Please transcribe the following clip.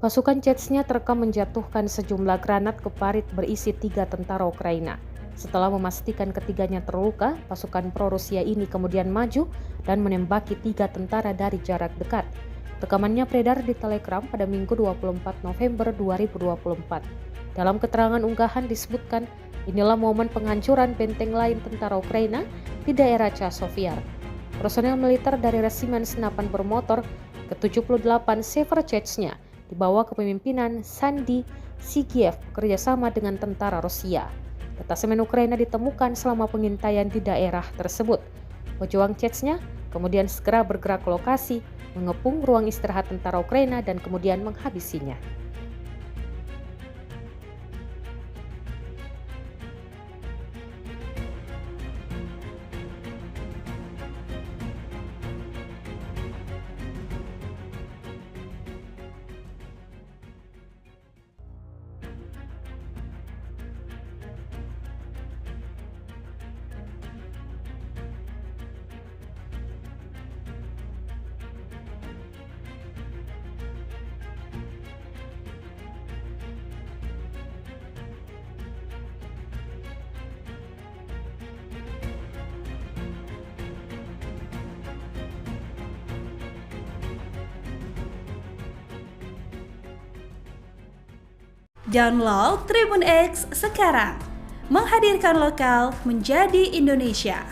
Pasukan Chechnya terekam menjatuhkan sejumlah granat ke parit berisi 3 tentara Ukraina. Setelah memastikan ketiganya terluka, pasukan pro-Rusia ini kemudian maju dan menembaki 3 tentara dari jarak dekat. Rekamannya beredar di Telegram pada Minggu 24 November 2024. Dalam keterangan unggahan disebutkan, inilah momen penghancuran benteng lain tentara Ukraina di daerah Chasiv. Personel militer dari resimen senapan bermotor ke-78 Severodvinsk di bawah kepemimpinan Sandy Sigiev bekerjasama dengan tentara Rusia. Detasemen Ukraina ditemukan selama pengintaian di daerah tersebut. Pejuang Chechnya kemudian segera bergerak ke lokasi, mengepung ruang istirahat tentara Ukraina dan kemudian menghabisinya. Download Tribun X sekarang, menghadirkan lokal menjadi Indonesia.